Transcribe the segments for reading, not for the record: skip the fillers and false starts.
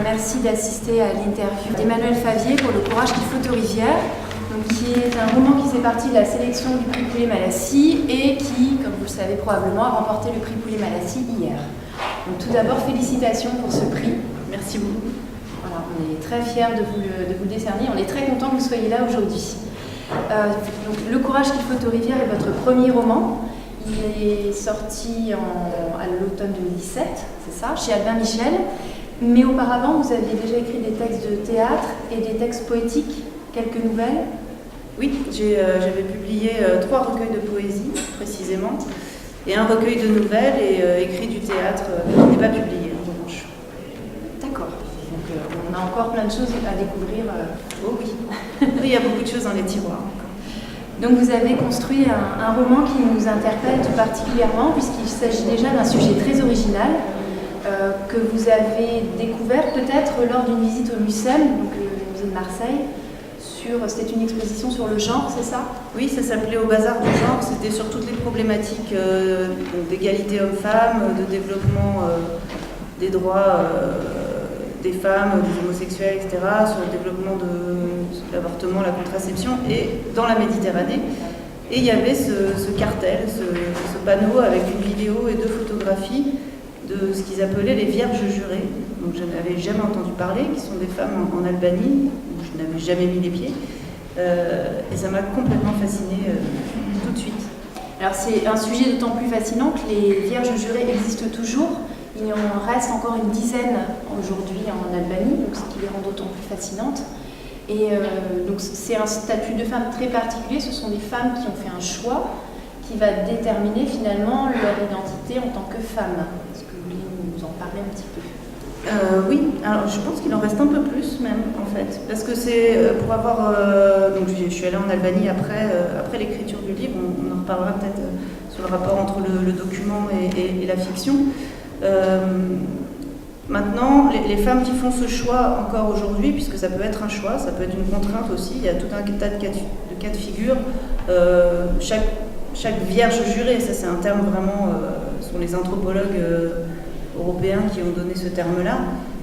Merci d'assister à l'interview d'Emmanuel Favier pour Le courage qu'il faut aux rivières, qui est un roman qui fait partie de la sélection du prix Poulet-Malassis et qui, comme vous le savez probablement, a remporté le prix Poulet-Malassis hier. Donc tout d'abord, félicitations pour ce prix. Merci beaucoup. Voilà, on est très fiers de vous le décerner. On est très contents que vous soyez là aujourd'hui. Donc, Le courage qu'il faut aux rivières est votre premier roman. Il est sorti à l'automne 2017, c'est ça, chez Albin Michel. Mais auparavant, vous aviez déjà écrit des textes de théâtre et des textes poétiques, quelques nouvelles. Oui, j'avais publié 3 recueils de poésie, précisément, et un recueil de nouvelles et écrit du théâtre qui n'est pas publié, en revanche. D'accord. Donc on a encore plein de choses à découvrir. Oh oui. Oui, il y a beaucoup de choses dans les tiroirs. Donc vous avez construit un roman qui nous interpelle tout particulièrement, puisqu'il s'agit déjà d'un sujet très original, que vous avez découvert peut-être lors d'une visite au MUSEM, donc le musée de Marseille. C'était une exposition sur le genre, c'est ça? Oui, ça s'appelait Au bazar du genre. C'était sur toutes les problématiques d'égalité homme-femme, de développement des droits des femmes, des homosexuels, etc., sur le développement de l'avortement, la contraception, et dans la Méditerranée. Et il y avait ce cartel, ce panneau avec une vidéo et 2 photographies de ce qu'ils appelaient les vierges jurées. Donc je n'avais jamais entendu parler, qui sont des femmes en Albanie, où je n'avais jamais mis les pieds. Et ça m'a complètement fascinée tout de suite. Alors c'est un sujet d'autant plus fascinant que les vierges jurées existent toujours. Il en reste encore une dizaine aujourd'hui en Albanie, donc ce qui les rend d'autant plus fascinantes. Et donc c'est un statut de femme très particulier. Ce sont des femmes qui ont fait un choix qui va déterminer finalement leur identité en tant que femme. Est-ce que vous voulez nous en parler un petit peu? Oui, alors je pense qu'il en reste un peu plus même en fait, parce que c'est pour avoir... donc je suis allée en Albanie après l'écriture du livre, on en reparlera peut-être sur le rapport entre le document et la fiction. Maintenant, les femmes qui font ce choix encore aujourd'hui, puisque ça peut être un choix, ça peut être une contrainte aussi, il y a tout un tas de cas de figure. Chaque vierge jurée, ça c'est un terme vraiment, ce sont les anthropologues européens qui ont donné ce terme-là.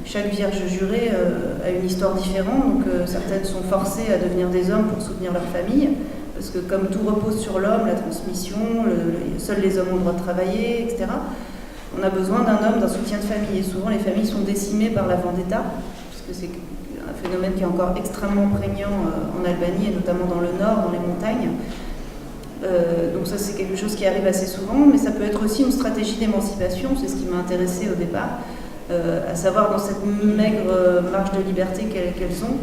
Chaque vierge jurée a une histoire différente, donc certaines sont forcées à devenir des hommes pour soutenir leur famille, parce que comme tout repose sur l'homme, la transmission, seuls les hommes ont le droit de travailler, etc., on a besoin d'un homme, d'un soutien de famille. Et souvent les familles sont décimées par la vendetta, puisque c'est un phénomène qui est encore extrêmement prégnant en Albanie, et notamment dans le nord, dans les montagnes. Donc ça c'est quelque chose qui arrive assez souvent, mais ça peut être aussi une stratégie d'émancipation, c'est ce qui m'a intéressée au départ, à savoir dans cette maigre marge de liberté qu'elles ont,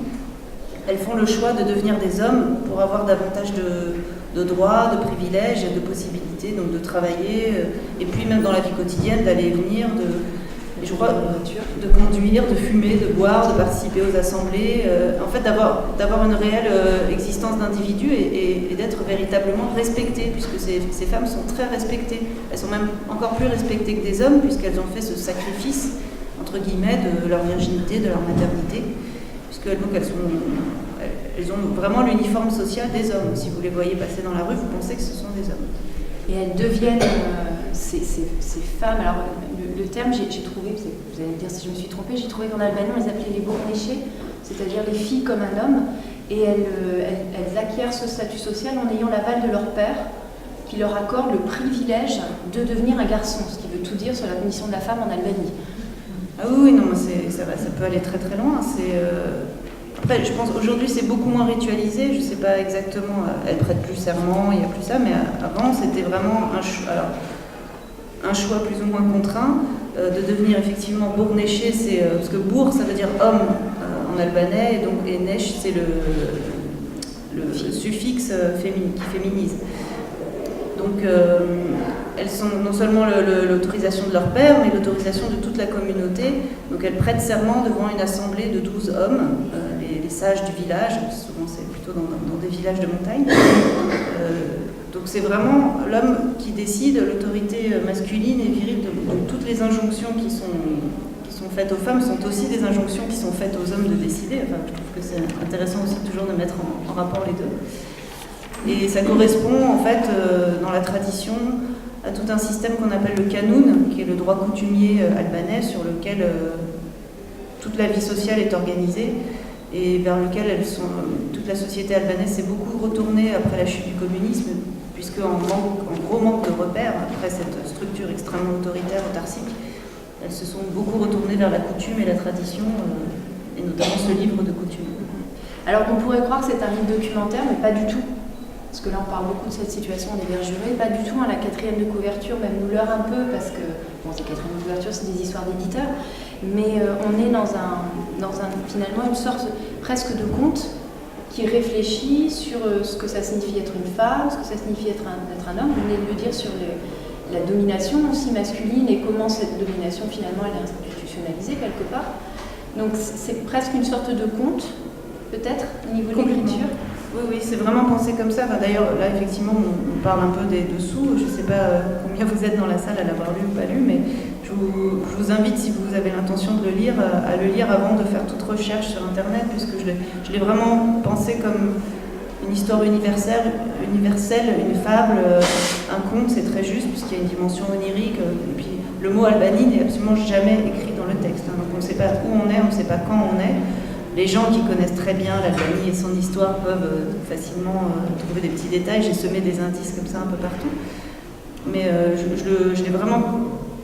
elles font le choix de devenir des hommes pour avoir davantage de droits, de privilèges et de possibilités, donc de travailler, et puis même dans la vie quotidienne, d'aller et venir, de conduire, de fumer, de boire, de participer aux assemblées, en fait d'avoir une réelle existence d'individu et d'être véritablement respectées, puisque ces femmes sont très respectées. Elles sont même encore plus respectées que des hommes, puisqu'elles ont fait ce sacrifice, entre guillemets, de leur virginité, de leur maternité, puisque donc elles ont vraiment l'uniforme social des hommes. Si vous les voyez passer dans la rue, vous pensez que ce sont des hommes. Et elles deviennent ces femmes. Alors le terme, j'ai trouvé, vous allez me dire si je me suis trompée, j'ai trouvé qu'en Albanie on les appelait les bournéchés, c'est-à-dire les filles comme un homme, et elles acquièrent ce statut social en ayant l'aval de leur père, qui leur accorde le privilège de devenir un garçon, ce qui veut tout dire sur la condition de la femme en Albanie. Ah oui, non, ça peut aller très très loin. Après, je pense aujourd'hui c'est beaucoup moins ritualisé, je ne sais pas exactement, elles prêtent plus serment, il n'y a plus ça, mais avant c'était vraiment un choix plus ou moins contraint de devenir effectivement bournéché, parce que bourg ça veut dire homme en albanais, et nesh c'est le suffixe qui féminise. Donc elles sont non seulement l'autorisation de leur père, mais l'autorisation de toute la communauté. Donc elles prêtent serment devant une assemblée de 12 hommes, les sages du village, souvent c'est plutôt dans des villages de montagne. Donc c'est vraiment l'homme qui décide, l'autorité masculine et virile de toutes les injonctions qui sont faites aux femmes sont aussi des injonctions qui sont faites aux hommes de décider. Enfin, je trouve que c'est intéressant aussi toujours de mettre en rapport les deux. Et ça correspond en fait dans la tradition à tout un système qu'on appelle le kanun, qui est le droit coutumier albanais sur lequel toute la vie sociale est organisée et vers lequel toute la société albanaise s'est beaucoup retournée après la chute du communisme, puisque en gros manque de repères, après cette structure extrêmement autoritaire, autarcique, elles se sont beaucoup retournées vers la coutume et la tradition, et notamment ce livre de coutume. Alors on pourrait croire que c'est un livre documentaire, mais pas du tout. Parce que là on parle beaucoup de cette situation des vierges jurées, pas du tout. La 4e de couverture même nous leurre un peu, parce que, bon, cette 4e de couverture c'est des histoires d'éditeurs, mais on est dans finalement une sorte presque de conte qui réfléchit sur ce que ça signifie être une femme, ce que ça signifie être un homme. Vous venez de le dire sur la domination aussi masculine et comment cette domination finalement elle est institutionnalisée quelque part. Donc c'est presque une sorte de conte, peut-être, au niveau de l'écriture. Oui, c'est vraiment pensé comme ça. Enfin, d'ailleurs, là, effectivement, on parle un peu des dessous. Je ne sais pas combien vous êtes dans la salle à l'avoir lu ou pas lu, mais je vous invite, si vous avez l'intention de le lire, à le lire avant de faire toute recherche sur Internet, puisque je l'ai vraiment pensé comme une histoire universelle, une fable, un conte, c'est très juste, puisqu'il y a une dimension onirique. Et puis, le mot Albanie n'est absolument jamais écrit dans le texte. Donc, on ne sait pas où on est, on ne sait pas quand on est. Les gens qui connaissent très bien l'Albanie et son histoire peuvent facilement trouver des petits détails. J'ai semé des indices comme ça un peu partout. Mais je l'ai vraiment...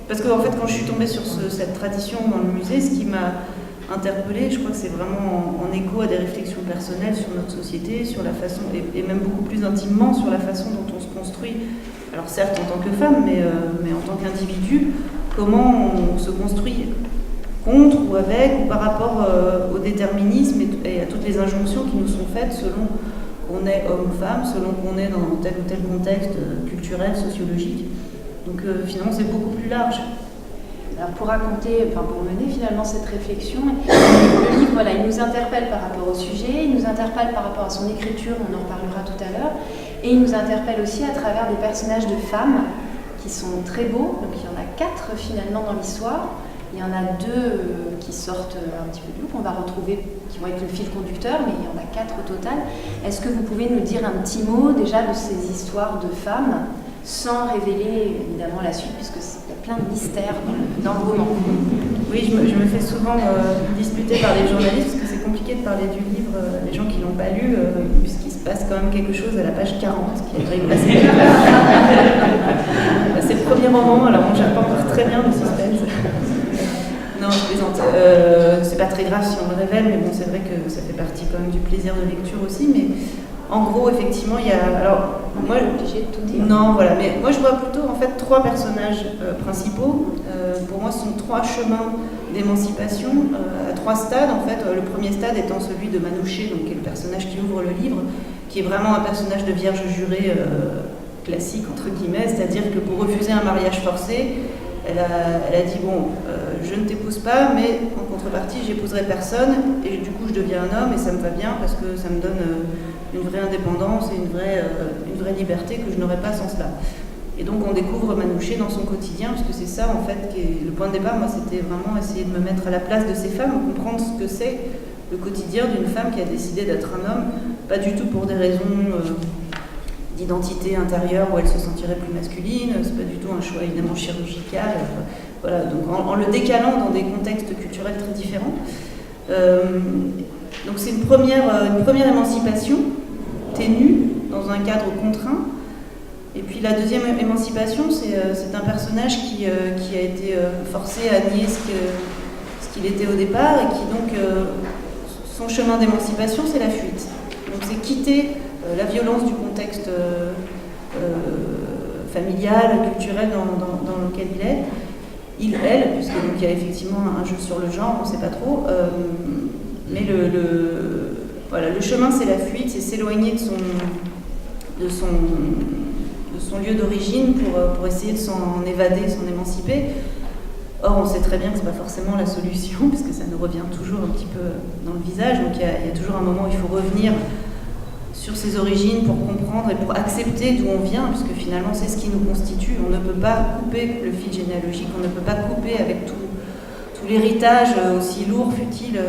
Parce que en fait, quand je suis tombée sur cette tradition dans le musée, ce qui m'a interpellée, je crois que c'est vraiment en écho à des réflexions personnelles sur notre société, sur la façon, et même beaucoup plus intimement sur la façon dont on se construit. Alors certes en tant que femme, mais en tant qu'individu, comment on se construit contre ou avec ou par rapport au déterminisme et à toutes les injonctions qui nous sont faites selon qu'on est homme ou femme, selon qu'on est dans tel ou tel contexte culturel, sociologique. Donc finalement c'est beaucoup plus large. Alors pour mener finalement cette réflexion, le livre il nous interpelle par rapport au sujet, il nous interpelle par rapport à son écriture, on en reparlera tout à l'heure, et il nous interpelle aussi à travers des personnages de femmes qui sont très beaux. Donc il y en a 4 finalement dans l'histoire. Il y en a 2 qui sortent un petit peu du lot, qu'on va retrouver, qui vont être le fil conducteur, mais il y en a 4 au total. Est-ce que vous pouvez nous dire un petit mot déjà de ces histoires de femmes, sans révéler évidemment la suite, puisque il y a plein de mystères dans le roman? Oui, je me fais souvent disputer par les journalistes, parce que c'est compliqué de parler du livre, les gens qui ne l'ont pas lu, puisqu'il se passe quand même quelque chose à la page 40, qui arrive assez vite. C'est le premier roman, alors on ne gère pas encore très bien le suspense. Non, je plaisante. C'est pas très grave si on le révèle, mais bon, c'est vrai que ça fait partie quand même du plaisir de lecture aussi. Mais en gros, effectivement, il y a. Alors, moi, obligé de tout dire. Non, voilà. Mais moi, je vois plutôt en fait 3 personnages principaux. Pour moi, ce sont 3 chemins d'émancipation à 3 stades. En fait, le premier stade étant celui de Manouché, donc qui est le personnage qui ouvre le livre, qui est vraiment un personnage de vierge jurée classique entre guillemets, c'est-à-dire que pour refuser un mariage forcé, elle a dit bon, je ne t'épouse pas, mais en contrepartie, j'épouserai personne, et du coup, je deviens un homme, et ça me va bien parce que ça me donne une vraie indépendance et une vraie liberté que je n'aurais pas sans cela. Et donc, on découvre Manouché dans son quotidien, parce que c'est ça, en fait, qui est le point de départ. Moi, c'était vraiment essayer de me mettre à la place de ces femmes, comprendre ce que c'est le quotidien d'une femme qui a décidé d'être un homme, pas du tout pour des raisons d'identité intérieure où elle se sentirait plus masculine, c'est pas du tout un choix évidemment chirurgical, voilà, donc en le décalant dans des contextes culturels très différents. Donc c'est une première émancipation ténue dans un cadre contraint. Et puis la deuxième émancipation, c'est un personnage qui a été forcé à nier ce qu'il était au départ, et qui donc son chemin d'émancipation, c'est la fuite. Donc c'est quitter la violence du contexte familial, culturel dans lequel il est. Elle, puisque donc, il y a effectivement un jeu sur le genre, on ne sait pas trop, mais le chemin c'est la fuite, c'est s'éloigner de son lieu d'origine pour essayer de s'en évader, s'en émanciper. Or, on sait très bien que ce n'est pas forcément la solution, puisque ça nous revient toujours un petit peu dans le visage, donc il y a toujours un moment où il faut revenir sur ses origines pour comprendre et pour accepter d'où on vient, puisque finalement c'est ce qui nous constitue. On ne peut pas couper le fil généalogique, on ne peut pas couper avec tout l'héritage aussi lourd, futile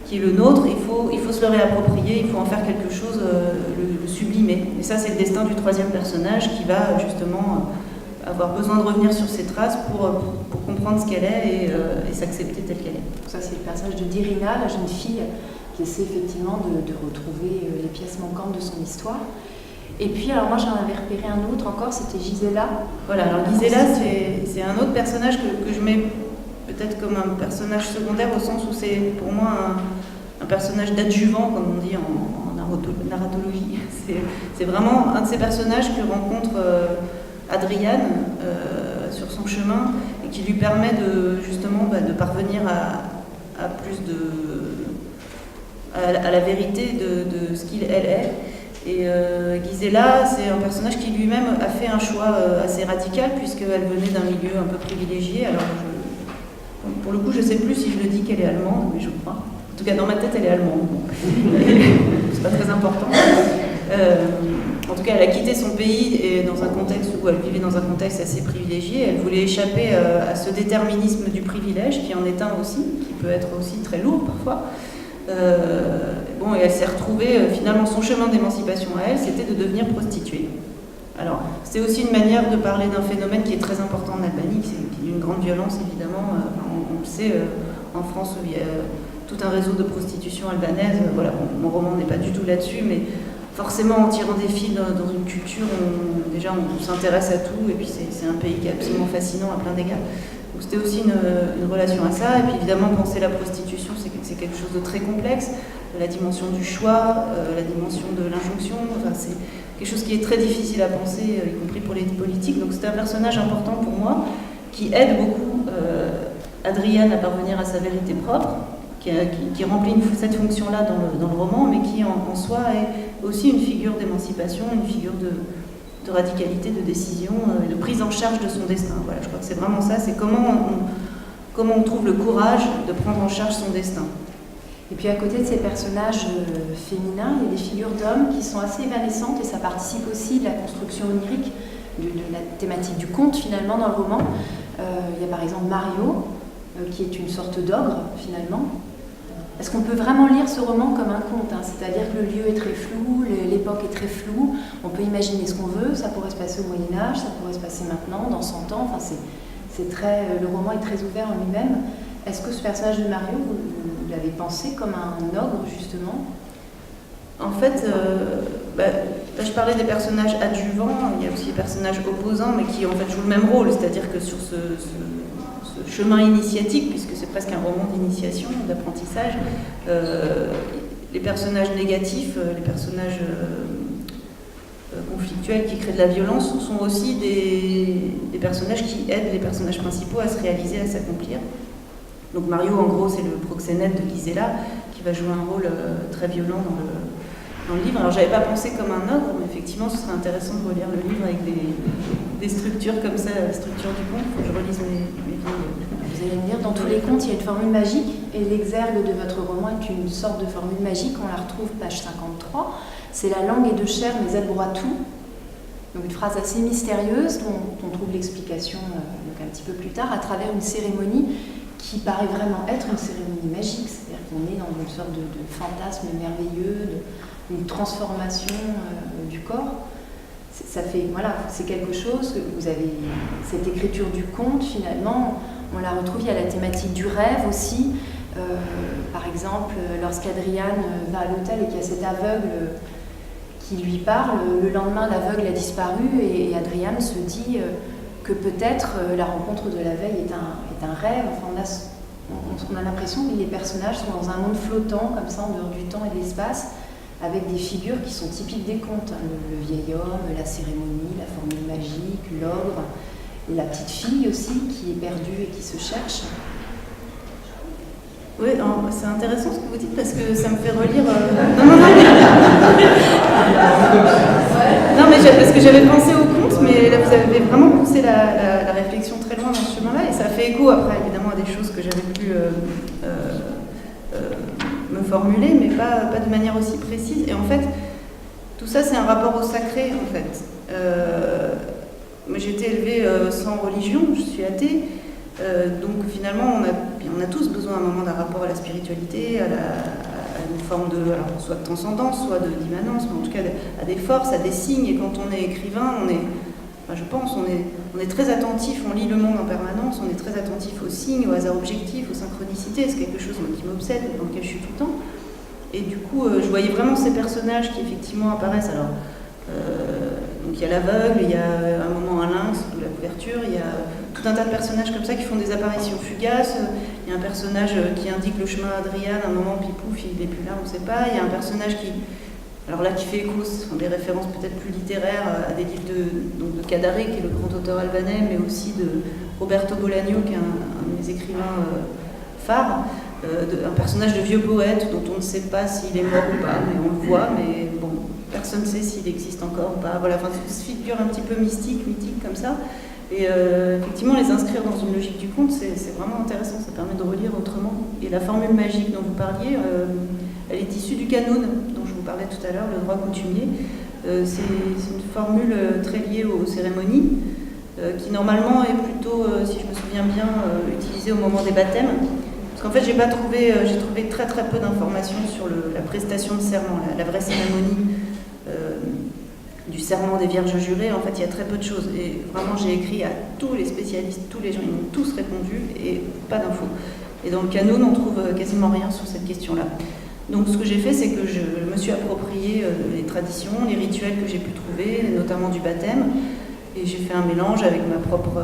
qui est le nôtre. Il faut se le réapproprier, il faut en faire quelque chose, le sublimer. Et ça c'est le destin du troisième personnage qui va justement avoir besoin de revenir sur ses traces pour comprendre ce qu'elle est et s'accepter telle qu'elle est. Ça, c'est le personnage de Dirina, la jeune fille qui essaie effectivement de retrouver les pièces manquantes de son histoire. Et puis, alors moi, j'en avais repéré un autre encore, c'était Gisela. Voilà, alors Gisela, c'est un autre personnage que je mets peut-être comme un personnage secondaire au sens où c'est pour moi un personnage d'adjuvant, comme on dit en narratologie. C'est vraiment un de ces personnages que rencontre Adriane sur son chemin et qui lui permet justement de parvenir à plus à la vérité de ce qu'elle est. Et Gisela, c'est un personnage qui lui-même a fait un choix assez radical puisqu'elle venait d'un milieu un peu privilégié. Alors, pour le coup, je ne sais plus si je le dis qu'elle est allemande, mais je crois. En tout cas, dans ma tête, elle est allemande. C'est pas très important. En tout cas, elle a quitté son pays et dans un contexte où elle vivait dans un contexte assez privilégié. Elle voulait échapper à ce déterminisme du privilège qui en est un aussi, qui peut être aussi très lourd parfois. Et elle s'est retrouvée, finalement, son chemin d'émancipation à elle, c'était de devenir prostituée. Alors, c'est aussi une manière de parler d'un phénomène qui est très important en Albanie, qui est d'une grande violence, évidemment. On le sait, en France, où il y a tout un réseau de prostitution albanaise. Voilà, mon roman n'est pas du tout là-dessus, mais forcément, en tirant des fils dans une culture, on s'intéresse à tout, et puis c'est un pays qui est absolument fascinant à plein d'égards. Donc c'était aussi une relation à ça, et puis évidemment, penser la prostitution, c'est quelque chose de très complexe, la dimension du choix, la dimension de l'injonction, enfin, c'est quelque chose qui est très difficile à penser, y compris pour les politiques. Donc c'est un personnage important pour moi, qui aide beaucoup Adriane à parvenir à sa vérité propre, qui remplit cette fonction-là dans le roman, mais qui en soi est aussi une figure d'émancipation, une figure de radicalité, de décision, de prise en charge de son destin. Voilà, je crois que c'est vraiment ça, c'est comment on trouve le courage de prendre en charge son destin. Et puis à côté de ces personnages féminins, il y a des figures d'hommes qui sont assez évanescentes et ça participe aussi de la construction onirique, de la thématique du conte finalement dans le roman. Il y a par exemple Mario, qui est une sorte d'ogre finalement. Est-ce qu'on peut vraiment lire ce roman comme un conte, hein? C'est-à-dire que le lieu est très flou, l'époque est très floue, on peut imaginer ce qu'on veut, ça pourrait se passer au Moyen-Âge, ça pourrait se passer maintenant, dans 100 ans, enfin le roman est très ouvert en lui-même. Est-ce que ce personnage de Mario, vous l'avez pensé comme un ogre, justement? En fait, là je parlais des personnages adjuvants, il y a aussi des personnages opposants, mais qui en fait jouent le même rôle, c'est-à-dire que sur ce chemin initiatique, puisque c'est presque un roman d'initiation, d'apprentissage, les personnages négatifs, les personnages conflictuels qui créent de la violence sont aussi des personnages qui aident les personnages principaux à se réaliser, à s'accomplir. Donc Mario, en gros, c'est le proxénète de Gisela, qui va jouer un rôle très violent dans le livre. Alors j'avais pas pensé comme un ogre, mais effectivement ce serait intéressant de relire le livre avec des structures comme ça, la structure du conte. Il faut que je relise mes livres. Vous allez me dire, dans tous les contes, il y a une formule magique, et l'exergue de votre roman est une sorte de formule magique, on la retrouve page 53. C'est la langue est de chair, mais elle broie tout. Donc une phrase assez mystérieuse dont on trouve l'explication donc un petit peu plus tard à travers une cérémonie qui paraît vraiment être une cérémonie magique, c'est-à-dire qu'on est dans une sorte de fantasme merveilleux, une transformation du corps. Ça fait, voilà, c'est quelque chose que vous avez, cette écriture du conte finalement, on la retrouve, il y a la thématique du rêve aussi. Par exemple, lorsqu'Adriane va à l'hôtel et qu'il y a cet aveugle qui lui parle, le lendemain l'aveugle a disparu et Adriane se dit que peut-être la rencontre de la veille est un rêve. Enfin, on a l'impression que les personnages sont dans un monde flottant, comme ça, en dehors du temps et de l'espace, avec des figures qui sont typiques des contes. Le vieil homme, la cérémonie, la formule magique, l'ogre, et la petite fille aussi qui est perdue et qui se cherche. Oui, c'est intéressant ce que vous dites parce que ça me fait relire. Non, mais parce que j'avais pensé au conte, mais là vous avez vraiment poussé la réflexion très loin dans ce chemin-là et ça fait écho après évidemment à des choses que j'avais pu me formuler, mais pas de manière aussi précise. Et en fait, tout ça c'est un rapport au sacré en fait. J'ai été élevée sans religion, je suis athée. Donc finalement, on a tous besoin à un moment d'un rapport à la spiritualité, à une forme de, alors, soit de transcendance, soit d'immanence, mais en tout cas à des forces, à des signes. Et quand on est écrivain, je pense, on est très attentif, on lit le monde en permanence, on est très attentif aux signes, aux hasards objectifs, aux synchronicités. C'est quelque chose qui m'obsède, dans lequel je suis tout le temps. Et du coup, je voyais vraiment ces personnages qui effectivement apparaissent. Alors, donc il y a l'aveugle, il y a un moment un lynx de la couverture, il y a tout un tas de personnages comme ça qui font des apparitions fugaces. Il y a un personnage qui indique le chemin à Adrian, à un moment, puis pouf, il n'est plus là, on ne sait pas. Il y a un personnage qui fait écho, ce sont des références peut-être plus littéraires à des livres de Cadare, qui est le grand auteur albanais, mais aussi de Roberto Bolaño, qui est un de mes écrivains phares. Un personnage de vieux poète dont on ne sait pas s'il est mort ou pas, mais on le voit, mais bon, personne ne sait s'il existe encore ou pas. Voilà, cette figure un petit peu mystique comme ça. Et effectivement, les inscrire dans une logique du conte, c'est vraiment intéressant, ça permet de relire autrement. Et la formule magique dont vous parliez, elle est issue du canon dont je vous parlais tout à l'heure, le droit coutumier. C'est une formule très liée aux cérémonies, qui normalement est plutôt, si je me souviens bien, utilisée au moment des baptêmes. Parce qu'en fait, j'ai trouvé très très peu d'informations sur la prestation de serment, la vraie cérémonie du serment des vierges jurées. En fait, il y a très peu de choses. Et vraiment, j'ai écrit à tous les spécialistes, tous les gens, ils m'ont tous répondu et pas d'infos. Et dans le canon, on trouve quasiment rien sur cette question-là. Donc ce que j'ai fait, c'est que je me suis approprié les traditions, les rituels que j'ai pu trouver, notamment du baptême, et j'ai fait un mélange avec ma propre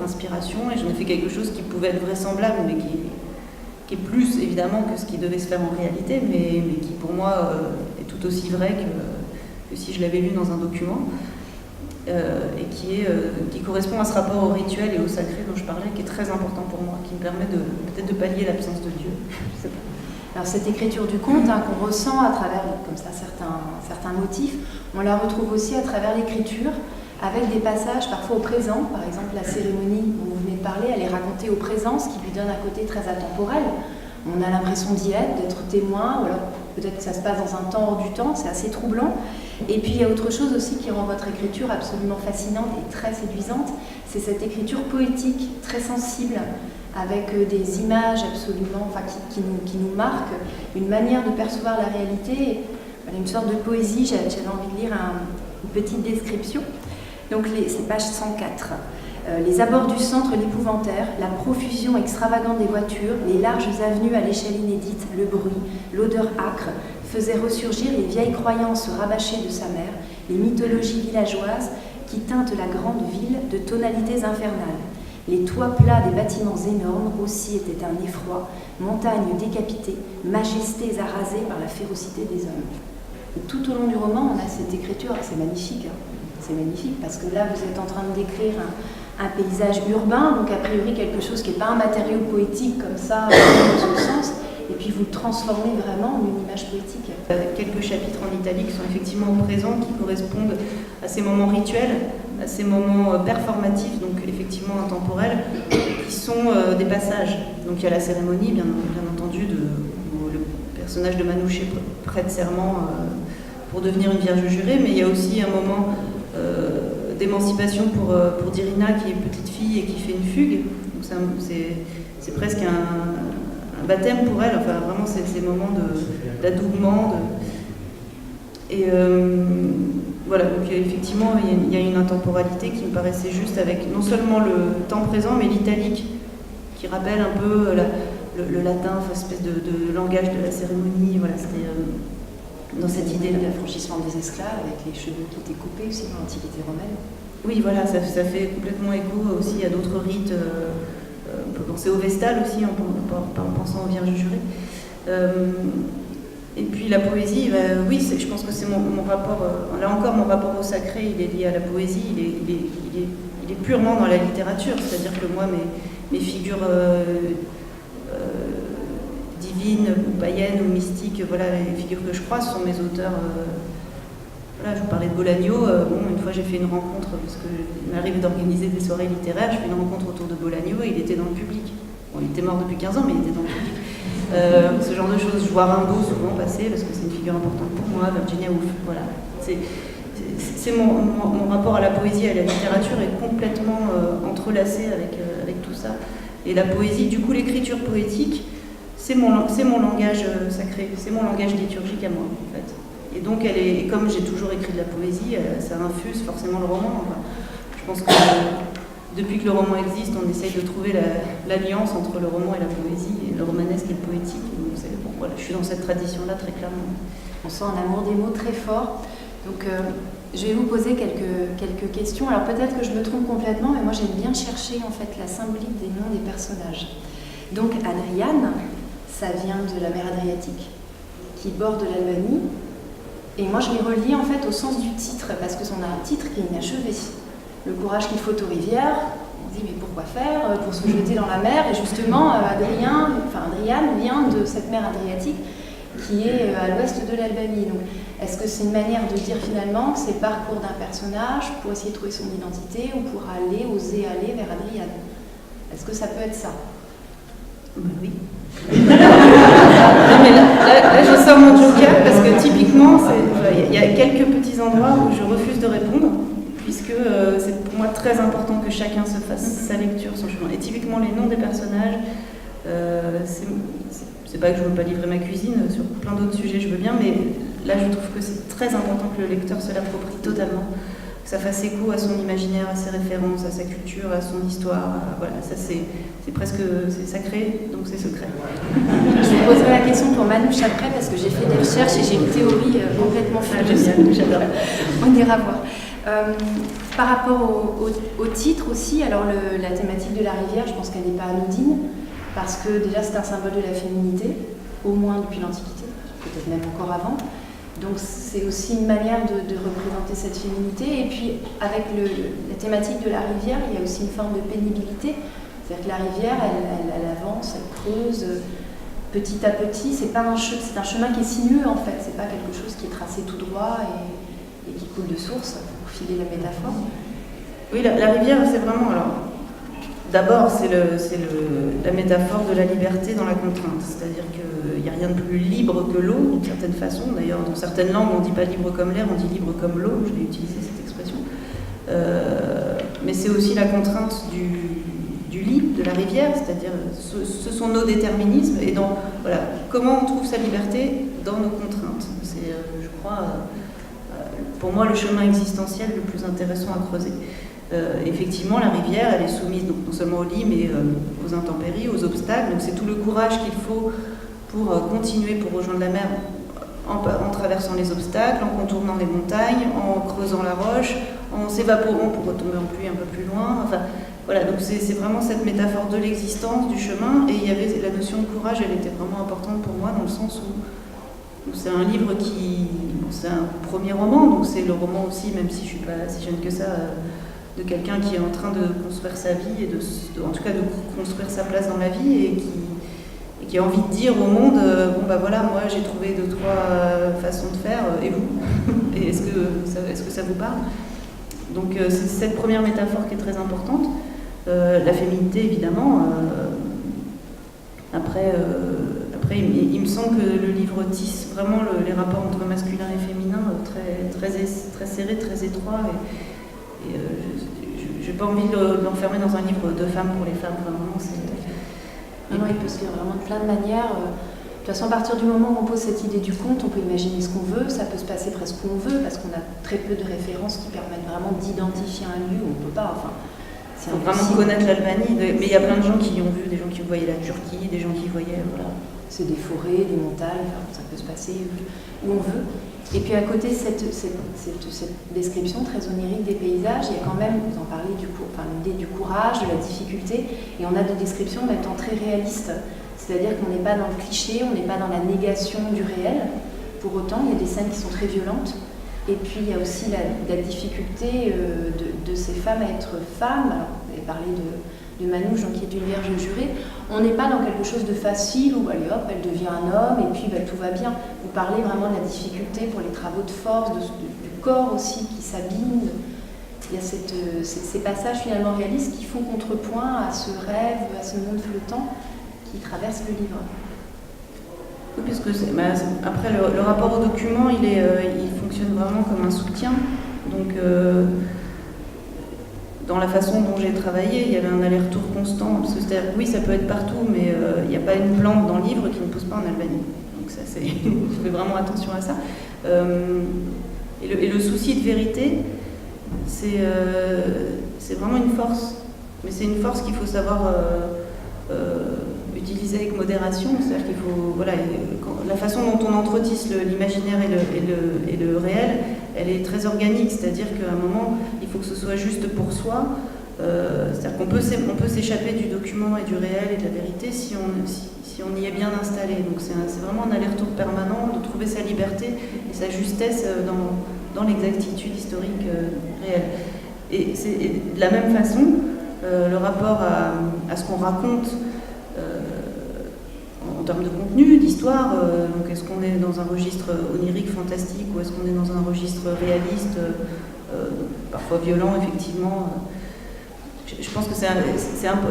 inspiration, et j'en ai fait quelque chose qui pouvait être vraisemblable, mais qui est plus évidemment que ce qui devait se faire en réalité, mais qui pour moi est tout aussi vrai que si je l'avais lu dans un document, et qui correspond à ce rapport au rituel et au sacré dont je parlais, qui est très important pour moi, qui me permet peut-être de pallier l'absence de Dieu. Je sais pas. Alors cette écriture du conte qu'on ressent à travers comme ça, certains motifs, on la retrouve aussi à travers l'écriture, avec des passages parfois au présent. Par exemple, la cérémonie dont vous venez de parler, elle est racontée au présent, ce qui lui donne un côté très atemporel. On a l'impression d'y être, d'être témoin, ou alors peut-être que ça se passe dans un temps hors du temps, c'est assez troublant. Et puis il y a autre chose aussi qui rend votre écriture absolument fascinante et très séduisante, c'est cette écriture poétique, très sensible, avec des images absolument, qui nous marquent, une manière de percevoir la réalité, une sorte de poésie. J'avais envie de lire une petite description. Donc c'est page 104. Les abords du centre l'épouvantèrent, la profusion extravagante des voitures, les larges avenues à l'échelle inédite, le bruit, l'odeur âcre, faisaient ressurgir les vieilles croyances rabâchées de sa mère, les mythologies villageoises qui teintent la grande ville de tonalités infernales. Les toits plats des bâtiments énormes aussi étaient un effroi, montagnes décapitées, majestés arasées par la férocité des hommes. Et tout au long du roman, on a cette écriture, c'est magnifique, hein. C'est magnifique parce que là, vous êtes en train de décrire un paysage urbain, donc a priori quelque chose qui n'est pas un matériau poétique comme ça, dans son sens, et puis vous le transformez vraiment en une image poétique. Quelques chapitres en italique sont effectivement au présent, qui correspondent à ces moments rituels, à ces moments performatifs, donc effectivement intemporels, qui sont des passages. Donc il y a la cérémonie, bien entendu, où le personnage de Manouché prête serment pour devenir une vierge jurée, mais il y a aussi un moment d'émancipation pour Dirina, qui est une petite fille et qui fait une fugue. Donc c'est presque un baptême pour elle, enfin vraiment ces moments d'adoubement. Et voilà, donc effectivement il y a une intemporalité qui me paraissait juste, avec non seulement le temps présent, mais l'italique, qui rappelle un peu le latin, enfin, espèce de langage de la cérémonie. Voilà, c'était dans cette idée de l'affranchissement des esclaves, avec les cheveux qui étaient coupés aussi dans l'Antiquité romaine. Oui, voilà, ça fait complètement écho aussi à d'autres rites. On peut penser au Vestale aussi, en pensant aux Vierges jurées. Et puis la poésie, oui, je pense que c'est mon rapport, là encore mon rapport au sacré, il est lié à la poésie, il est purement dans la littérature, c'est-à-dire que moi, mes figures divines, ou païennes, ou mystiques, voilà, les figures que je croise sont mes auteurs. Voilà, je vous parlais de Bolaño, une fois j'ai fait une rencontre, parce qu'il m'arrive d'organiser des soirées littéraires, je fais une rencontre autour de Bolaño et il était dans le public. Bon, il était mort depuis 15 ans, mais il était dans le public. Ce genre de choses. Je vois Rimbaud souvent passer, parce que c'est une figure importante pour moi, Virginia Woolf, voilà. C'est mon rapport à la poésie et à la littérature est complètement entrelacé avec tout ça. Et la poésie, du coup, l'écriture poétique, c'est mon langage sacré, c'est mon langage liturgique à moi, en fait. Et donc, et comme j'ai toujours écrit de la poésie, ça infuse forcément le roman. Enfin, je pense que depuis que le roman existe, on essaye de trouver l'alliance entre le roman et la poésie, et le romanesque et le poétique. Donc, bon, voilà, je suis dans cette tradition-là très clairement. On sent un amour des mots très fort. Donc, je vais vous poser quelques questions. Alors peut-être que je me trompe complètement, mais moi j'aime bien chercher en fait la symbolique des noms des personnages. Donc Adriane, ça vient de la mer Adriatique, qui borde l'Albanie. Et moi je l'ai relié en fait au sens du titre, parce que on a un titre qui est inachevé. Le courage qu'il faut aux rivières. On se dit mais pourquoi faire pour se jeter dans la mer? Et justement, Adriane vient de cette mer Adriatique qui est à l'ouest de l'Albanie. Donc, est-ce que c'est une manière de dire finalement que c'est le parcours d'un personnage pour essayer de trouver son identité ou pour oser aller vers Adriane? Est-ce que ça peut être ça? Oui. Non, mais là, je sors mon joker parce que typiquement, il y a quelques petits endroits où je refuse de répondre, puisque c'est pour moi très important que chacun se fasse sa lecture, son chemin. Et typiquement, les noms des personnages, c'est pas que je veux pas livrer ma cuisine, sur plein d'autres sujets je veux bien, mais là je trouve que c'est très important que le lecteur se l'approprie totalement, que ça fasse écho à son imaginaire, à ses références, à sa culture, à son histoire. Voilà, ça c'est sacré, donc c'est secret. Je vous poserai la question pour Manouche après, parce que j'ai fait des recherches et j'ai une théorie complètement fabuleuse. J'adore. On ira voir. Par rapport au titre aussi, alors la thématique de la rivière, je pense qu'elle n'est pas anodine, parce que déjà c'est un symbole de la féminité, au moins depuis l'Antiquité, peut-être même encore avant. Donc c'est aussi une manière de représenter cette féminité. Et puis avec la thématique de la rivière, il y a aussi une forme de pénibilité. C'est-à-dire que la rivière, elle avance, elle creuse petit à petit. C'est un chemin qui est sinueux en fait, c'est pas quelque chose qui est tracé tout droit et qui coule de source, pour filer la métaphore. Oui, la rivière, c'est vraiment... D'abord, c'est la métaphore de la liberté dans la contrainte. C'est-à-dire qu'il n'y a rien de plus libre que l'eau, d'une certaine façon. D'ailleurs, dans certaines langues, on ne dit pas libre comme l'air, on dit libre comme l'eau. Je vais utiliser cette expression. Mais c'est aussi la contrainte du lit, de la rivière, c'est-à-dire ce sont nos déterminismes. Et comment on trouve sa liberté dans nos contraintes. C'est, je crois, pour moi, le chemin existentiel le plus intéressant à creuser. Effectivement, la rivière, elle est soumise donc, non seulement au lit, mais aux intempéries, aux obstacles. Donc c'est tout le courage qu'il faut pour continuer, pour rejoindre la mer, en traversant les obstacles, en contournant les montagnes, en creusant la roche, en s'évaporant pour retomber en pluie un peu plus loin. Enfin, voilà, donc c'est vraiment cette métaphore de l'existence, du chemin. Et il y avait la notion de courage, elle était vraiment importante pour moi, dans le sens où c'est un livre c'est un premier roman, donc c'est le roman aussi, même si je suis pas si jeune que ça, de quelqu'un qui est en train de construire sa vie et en tout cas de construire sa place dans la vie et qui a envie de dire au monde voilà, moi j'ai trouvé 2-3 façons de faire, et vous et est-ce que ça vous parle? Donc c'est cette première métaphore qui est très importante. La féminité évidemment. Après il me semble que le livre tisse vraiment les rapports entre masculin et féminin très serrés, très étroits. Et je n'ai pas envie de l'enfermer dans un livre de femmes pour les femmes. Vraiment, non, il peut se faire vraiment de plein de manières. De toute façon, à partir du moment où on pose cette idée du conte, on peut imaginer ce qu'on veut, ça peut se passer presque où on veut, parce qu'on a très peu de références qui permettent vraiment d'identifier un lieu où on ne peut pas. Enfin, il faut vraiment connaître l'Albanie, mais il y a plein de gens qui y ont vu, des gens qui voyaient la Turquie, des gens qui voyaient... Voilà. C'est des forêts, des montagnes, enfin, ça peut se passer où on veut. Et puis à côté de cette description très onirique des paysages, il y a quand même, vous en parlez, l'idée du courage, de la difficulté, et on a des descriptions en même temps très réalistes. C'est-à-dire qu'on n'est pas dans le cliché, on n'est pas dans la négation du réel. Pour autant, il y a des scènes qui sont très violentes. Et puis il y a aussi la difficulté de ces femmes à être femmes. Alors, vous avez parlé de Manouche, donc, qui est une vierge jurée. On n'est pas dans quelque chose de facile où allez hop, elle devient un homme et puis tout va bien. Vous parlez vraiment de la difficulté pour les travaux de force, du corps aussi qui s'abîme. Il y a ces passages finalement réalistes qui font contrepoint à ce rêve, à ce monde flottant qui traverse le livre. Oui, puisque après le rapport au document, il fonctionne vraiment comme un soutien. Donc dans la façon dont j'ai travaillé, il y avait un aller-retour constant. Parce que c'est-à-dire, oui, ça peut être partout, mais il n'y a pas une plante dans le livre qui ne pousse pas en Albanie. Donc ça, je fais vraiment attention à ça. Et le souci de vérité, c'est vraiment une force. Mais c'est une force qu'il faut savoir utiliser avec modération. C'est-à-dire qu'il faut, voilà, la façon dont on entretisse l'imaginaire et le réel, elle est très organique. C'est-à-dire qu'à un moment, il faut que ce soit juste pour soi. C'est-à-dire qu'on peut s'échapper du document et du réel et de la vérité si on y est bien installé. Donc c'est vraiment un aller-retour permanent de trouver sa liberté et sa justesse dans l'exactitude historique réelle. Et de la même façon, le rapport à ce qu'on raconte en termes de contenu, d'histoire, donc est-ce qu'on est dans un registre onirique, fantastique, ou est-ce qu'on est dans un registre réaliste, parfois violent, effectivement. Je pense que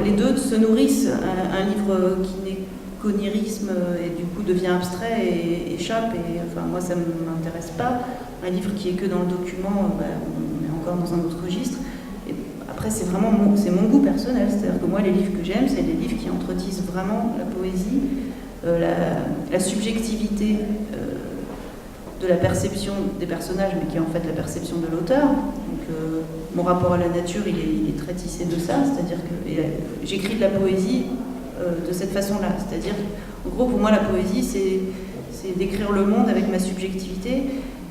les deux se nourrissent. Un livre qui n'est qu'onirisme et du coup devient abstrait et échappe, et enfin moi ça ne m'intéresse pas. Un livre qui est que dans le document, on est encore dans un autre registre. Et après c'est vraiment mon goût personnel, c'est-à-dire que moi les livres que j'aime, c'est des livres qui entretissent vraiment la poésie, la subjectivité de la perception des personnages, mais qui est en fait la perception de l'auteur. Donc mon rapport à la nature, il est très tissé de ça, c'est-à-dire que j'écris de la poésie de cette façon-là. C'est-à-dire, en gros, pour moi, la poésie, c'est d'écrire le monde avec ma subjectivité.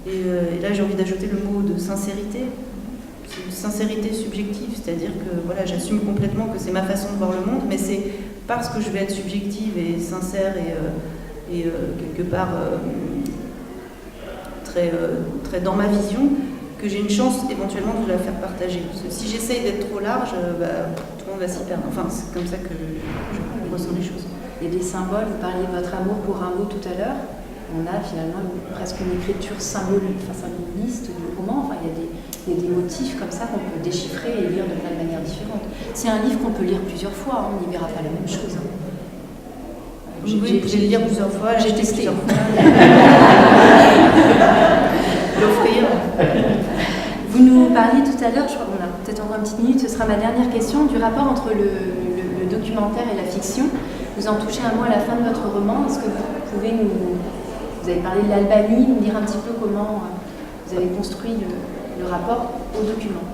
Et là, j'ai envie d'ajouter le mot de sincérité. C'est une sincérité subjective, c'est-à-dire que voilà, j'assume complètement que c'est ma façon de voir le monde, mais c'est parce que je vais être subjective et sincère et quelque part très dans ma vision, que j'ai une chance éventuellement de la faire partager. Parce que si j'essaye d'être trop large, tout le monde va s'y perdre. Enfin, c'est comme ça que je ressens les choses. Il y a des symboles, vous parliez de votre amour pour Rimbaud tout à l'heure. On a finalement presque une écriture symboliste du roman. Enfin, il y a des motifs comme ça qu'on peut déchiffrer et lire de plein de manières différentes. C'est un livre qu'on peut lire plusieurs fois, on n'y verra pas la même chose. J'ai le lire plusieurs fois, j'ai testé. L'offrir. Vous nous parliez tout à l'heure, je crois qu'on a peut-être encore une petite minute, ce sera ma dernière question, du rapport entre le documentaire et la fiction. Vous en touchez un mot à la fin de votre roman. Est-ce que vous pouvez vous avez parlé de l'Albanie, nous dire un petit peu comment vous avez construit le rapport au document?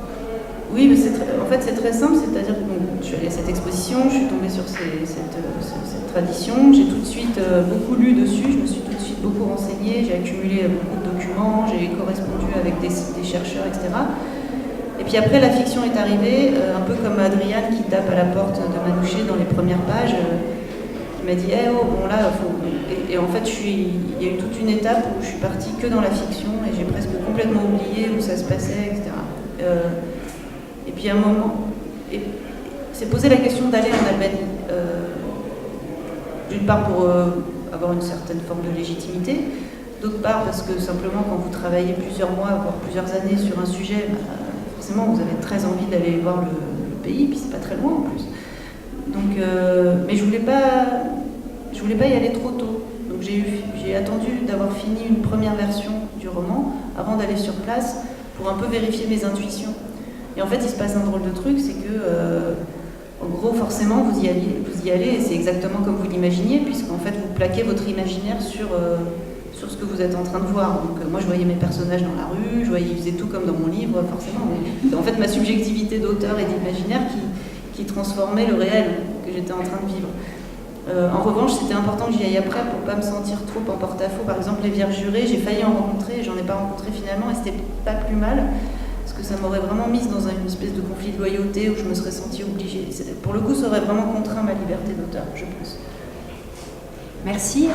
Oui, mais en fait c'est très simple, c'est-à-dire que je suis allée à cette exposition, je suis tombée sur cette tradition, j'ai tout de suite beaucoup lu dessus, je me suis tout de suite beaucoup renseignée, j'ai accumulé beaucoup de documents, j'ai correspondu avec des chercheurs, etc. Et puis après la fiction est arrivée, un peu comme Adriane qui tape à la porte de Manouché dans les premières pages, qui m'a dit « oh, bon là, faut... » Et en fait, il y a eu toute une étape où je suis partie que dans la fiction et j'ai presque complètement oublié où ça se passait, etc. Et puis à un moment, c'est posé la question d'aller en Albanie. D'une part pour avoir une certaine forme de légitimité, d'autre part parce que simplement quand vous travaillez plusieurs mois, voire plusieurs années sur un sujet, forcément vous avez très envie d'aller voir le pays, puis c'est pas très loin en plus. Donc, mais je voulais pas y aller trop tôt. Donc j'ai attendu d'avoir fini une première version du roman avant d'aller sur place pour un peu vérifier mes intuitions. Et en fait, il se passe un drôle de truc, c'est que, en gros, forcément, vous y allez, et c'est exactement comme vous l'imaginiez, puisqu'en fait, vous plaquez votre imaginaire sur ce que vous êtes en train de voir. Donc, moi, je voyais mes personnages dans la rue, je voyais, ils faisaient tout comme dans mon livre, forcément. Mais c'est en fait ma subjectivité d'auteur et d'imaginaire qui transformait le réel que j'étais en train de vivre. En revanche, c'était important que j'y aille après pour pas me sentir trop en porte-à-faux. Par exemple, les Vierges jurées, j'ai failli en rencontrer, j'en ai pas rencontré finalement, et c'était pas plus mal. Parce que ça m'aurait vraiment mise dans une espèce de conflit de loyauté où je me serais sentie obligée. Pour le coup, ça aurait vraiment contraint ma liberté d'auteur, je pense. Merci.